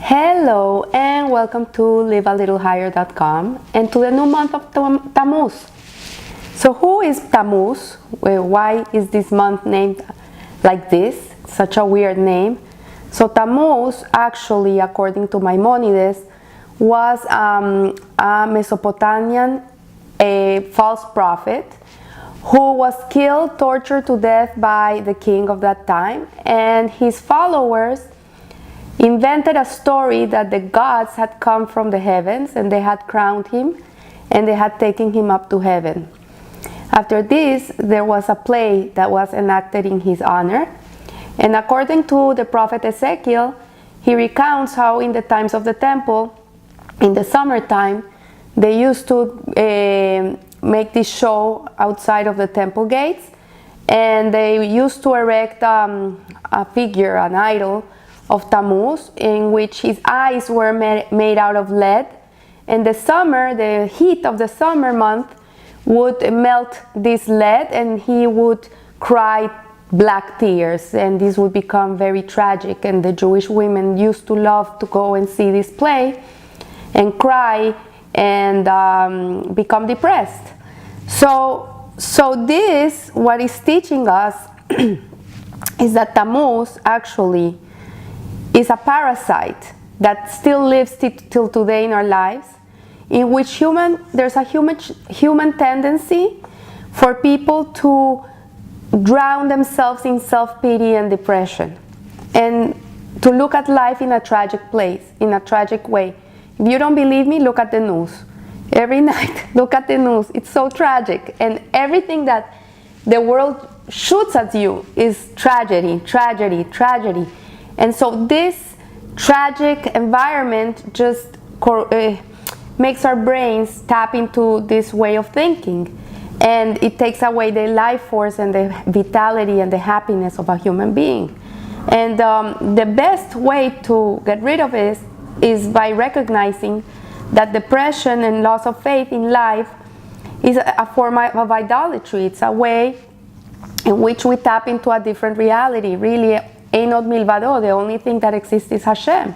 Hello and welcome to livealittlehigher.com and to the new month of Tamuz. So who is Tamuz? Why is this month named like this? Such a weird name. So Tamuz, actually, according to Maimonides, was a Mesopotamian false prophet who was killed, tortured to death by the king of that time, and his followers invented a story that the gods had come from the heavens and they had crowned him and they had taken him up to heaven. After this, there was a play that was enacted in his honor, and according to the prophet Ezekiel, he recounts how in the times of the temple, in the summertime, they used to make this show outside of the temple gates, and they used to erect a figure, an idol of Tamuz, in which his eyes were made out of lead. In the summer, the heat of the summer month would melt this lead and he would cry black tears, and this would become very tragic, and the Jewish women used to love to go and see this play and cry and become depressed. So this, what is teaching us is that Tamuz actually is a parasite that still lives till today in our lives, in which there's a human tendency for people to drown themselves in self-pity and depression, and to look at life in a tragic place, in a tragic way. If you don't believe me, look at the news. Every night, look at the news. It's so tragic, and everything that the world shoots at you is tragedy, tragedy, tragedy. And so this tragic environment just makes our brains tap into this way of thinking, and it takes away the life force and the vitality and the happiness of a human being. And the best way to get rid of it is by recognizing that depression and loss of faith in life is a form of idolatry. It's a way in which we tap into a different reality. Really, Einod Milvado, the only thing that exists is Hashem.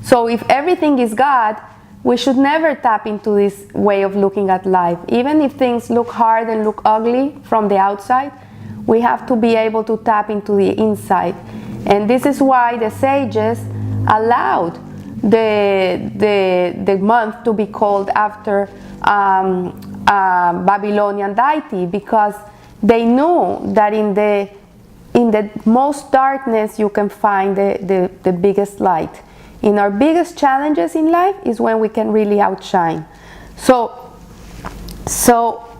So if everything is God, we should never tap into this way of looking at life. Even if things look hard and look ugly from the outside, we have to be able to tap into the inside. And this is why the sages allowed the month to be called after a Babylonian deity, because they knew that in the most darkness you can find the biggest light. In our biggest challenges in life is when we can really outshine. So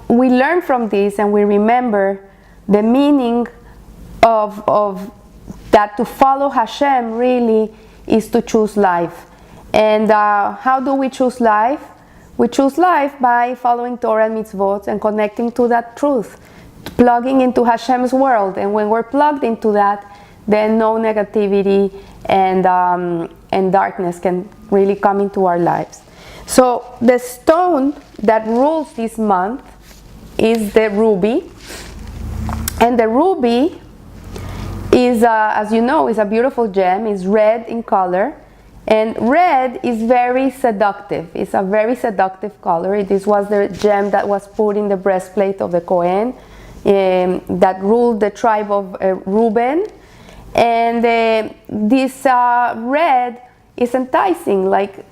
we learn from this, and we remember the meaning of that to follow Hashem really is to choose life. And how do we choose life? We choose life by following Torah and mitzvot and connecting to that truth, plugging into Hashem's world. And when we're plugged into that, then no negativity and darkness can really come into our lives. So the stone that rules this month is the ruby, and the ruby is, as you know, is a beautiful gem. It's red in color, and red is very seductive. It's a very seductive color. This was the gem that was put in the breastplate of the Kohen that ruled the tribe of Reuben. And this red is enticing, like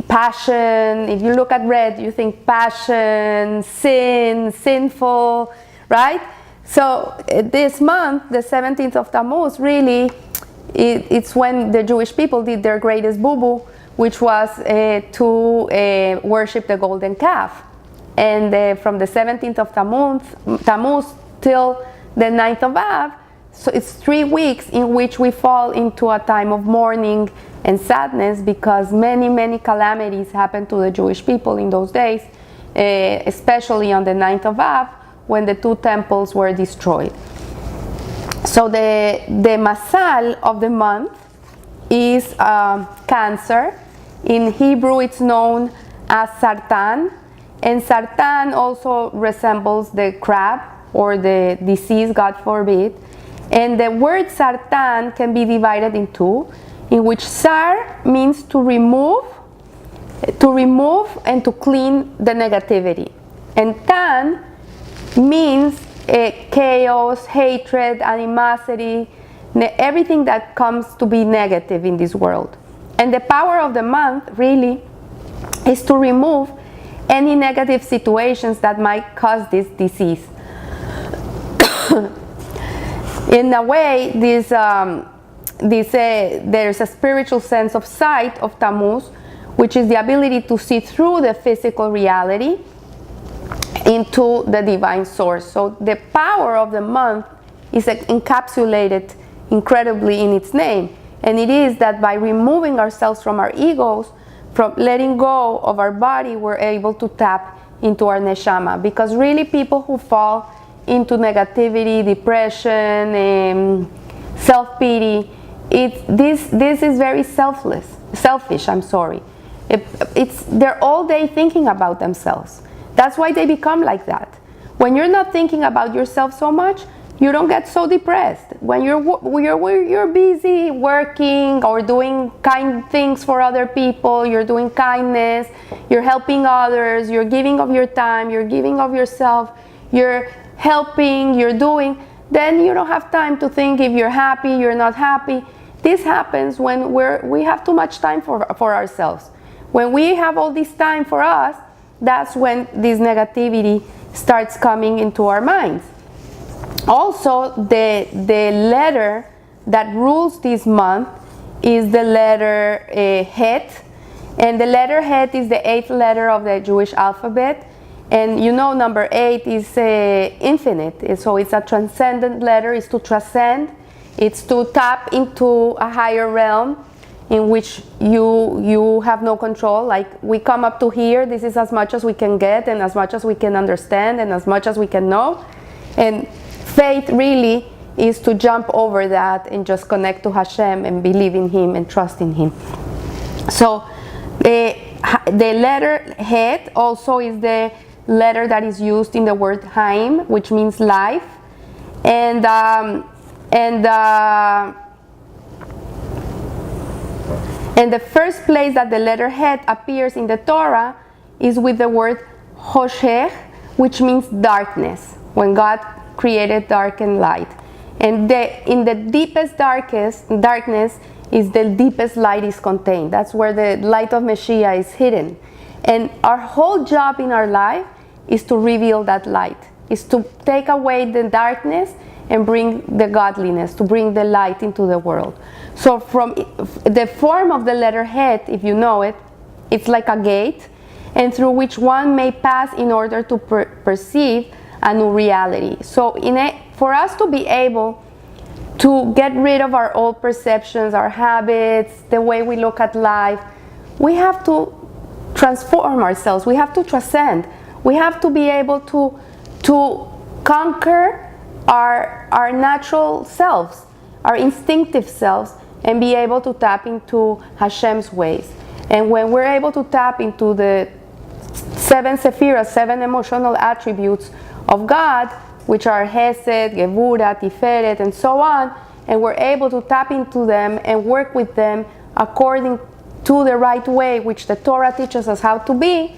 passion. If you look at red, you think passion, sin, sinful, right? So this month, the 17th of Tamuz, really, it's when the Jewish people did their greatest boo-boo, which was to worship the golden calf. And from the 17th of Tamuz till the 9th of Av, so it's 3 weeks in which we fall into a time of mourning and sadness, because many calamities happened to the Jewish people in those days, especially on the 9th of Av, when the 2 temples were destroyed. So the masal of the month is Cancer. In Hebrew it's known as Sartan, and Sartan also resembles the crab or the disease, God forbid. And the word Sartan can be divided in two. in which Sar means to remove and to clean the negativity. And Tan means chaos, hatred, animosity, everything that comes to be negative in this world. And the power of the month really is to remove any negative situations that might cause this disease. In a way, there's a spiritual sense of sight of Tamuz, which is the ability to see through the physical reality into the divine source. So the power of the month is encapsulated incredibly in its name. And it is that by removing ourselves from our egos, from letting go of our body, we're able to tap into our neshama. Because really people who fall into negativity, depression, self-pity, this is very selfish, they're all day thinking about themselves. That's why they become like that. When you're not thinking about yourself so much, you don't get so depressed. When you're busy working or doing kind things for other people, you're doing kindness, you're helping others, you're giving of your time, you're giving of yourself, you're helping, you're doing, then you don't have time to think if you're happy, you're not happy. This happens when we have too much time for ourselves. When we have all this time for us, that's when this negativity starts coming into our minds. Also, the letter that rules this month is the letter Het, and the letter Het is the 8th letter of the Jewish alphabet. And you know, number 8 is infinite, so it's a transcendent letter. It's to transcend, it's to tap into a higher realm in which you have no control. Like, we come up to here, this is as much as we can get and as much as we can understand and as much as we can know. And faith really is to jump over that and just connect to Hashem and believe in Him and trust in Him. So the letter Het also is the letter that is used in the word Haim, which means life. And the first place that the letter Het appears in the Torah is with the word Hoshech, which means darkness, when God created dark and light. And in the deepest darkness is the deepest light is contained. That's where the light of Messiah is hidden. And our whole job in our life is to reveal that light, is to take away the darkness and bring the godliness, to bring the light into the world. So from the form of the letter Het, if you know it, it's like a gate, and through which one may pass in order to perceive a new reality. So for us to be able to get rid of our old perceptions, our habits, the way we look at life, we have to transform ourselves. We have to transcend. We have to be able to conquer our natural selves, our instinctive selves, and be able to tap into Hashem's ways. And when we're able to tap into the 7 sephiras, 7 emotional attributes of God, which are Hesed, Gevura, Tiferet, and so on, and we're able to tap into them and work with them according to the right way, which the Torah teaches us how to be,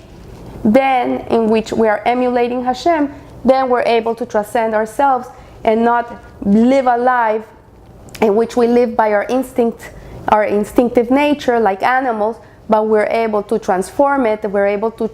then in which we are emulating Hashem, then we're able to transcend ourselves and not live a life in which we live by our instinct, our instinctive nature like animals, but we're able to transform it, we're able to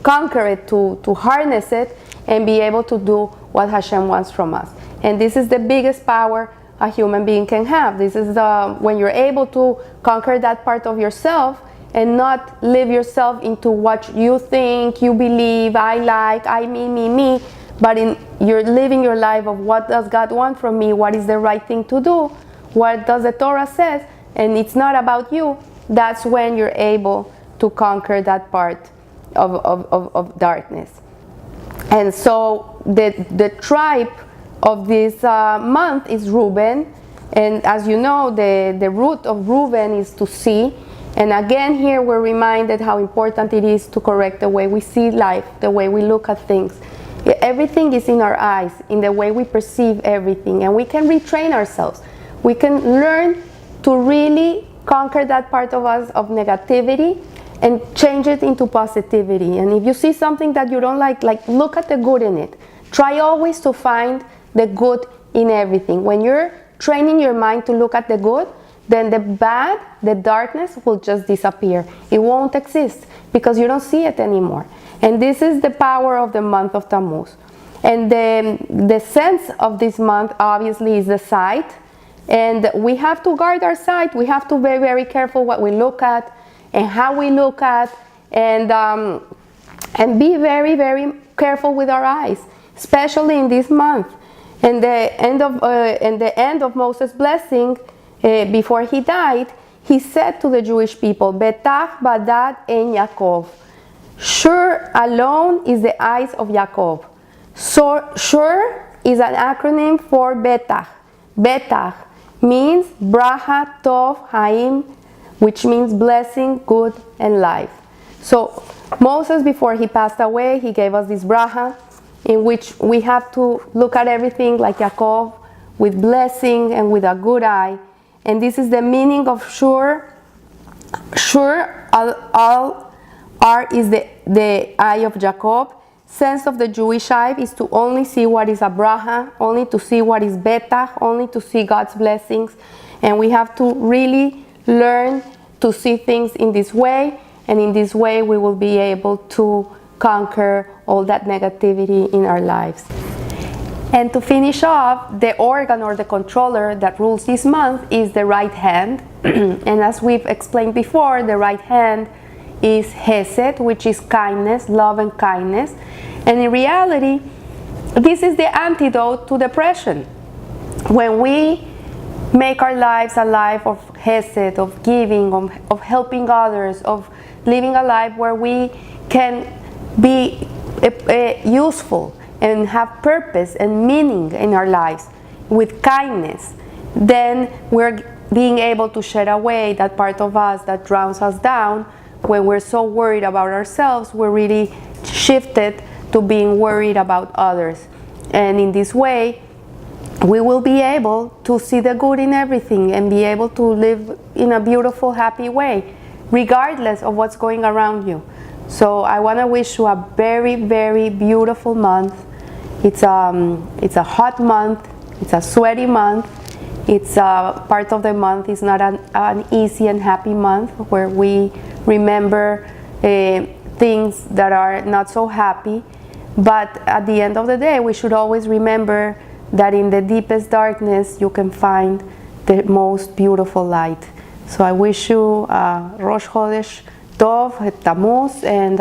conquer it, to harness it, and be able to do what Hashem wants from us. And this is the biggest power a human being can have. This is when you're able to conquer that part of yourself and not live yourself into what you think, you believe, I like, I, me, but you're living your life of what does God want from me, what is the right thing to do, what does the Torah says, and it's not about you. That's when you're able to conquer that part of darkness. And so the tribe of this month is Reuben, and as you know, the root of Reuben is to see. And again, here we're reminded how important it is to correct the way we see life, the way we look at things. Everything is in our eyes, in the way we perceive everything, and we can retrain ourselves. We can learn to really conquer that part of us of negativity and change it into positivity. And if you see something that you don't like look at the good in it. Try always to find the good in everything. When you're training your mind to look at the good, then the bad, the darkness will just disappear. It won't exist because you don't see it anymore. And this is the power of the month of Tammuz. And the sense of this month obviously is the sight. And we have to guard our sight. We have to be very, very careful what we look at and how we look at, and be very, very careful with our eyes, especially in this month. And the end of Moses' blessing, before he died, he said to the Jewish people, "Betach badad en Yaakov." Sure alone is the eyes of Yaakov. So sure is an acronym for Betach. Betach means Bracha Tov Haim, which means blessing, good, and life. So Moses, before he passed away, he gave us this bracha in which we have to look at everything like Yaakov, with blessing and with a good eye. And this is the meaning of sure. Sure, all R is the eye of Jacob. Sense of the Jewish eye is to only see what is a bracha, only to see what is betach, only to see God's blessings. And we have to really learn to see things in this way, and in this way we will be able to conquer all that negativity in our lives. And to finish off, the organ or the controller that rules this month is the right hand. And as we've explained before, the right hand is Hesed, which is kindness, love and kindness. And in reality, this is the antidote to depression. When we make our lives a life of Hesed, of giving, of helping others, of living a life where we can be useful and have purpose and meaning in our lives with kindness, then we're being able to shed away that part of us that drowns us down. When we're so worried about ourselves, we're really shifted to being worried about others. And in this way, we will be able to see the good in everything and be able to live in a beautiful, happy way, regardless of what's going around you. So I want to wish you a very, very beautiful month. It's a hot month. It's a sweaty month. It's part of the month is not an easy and happy month where we remember things that are not so happy. But at the end of the day, we should always remember that in the deepest darkness you can find the most beautiful light. So I wish you Rosh Chodesh Tov, Tamuz, and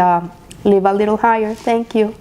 live a little higher. Thank you.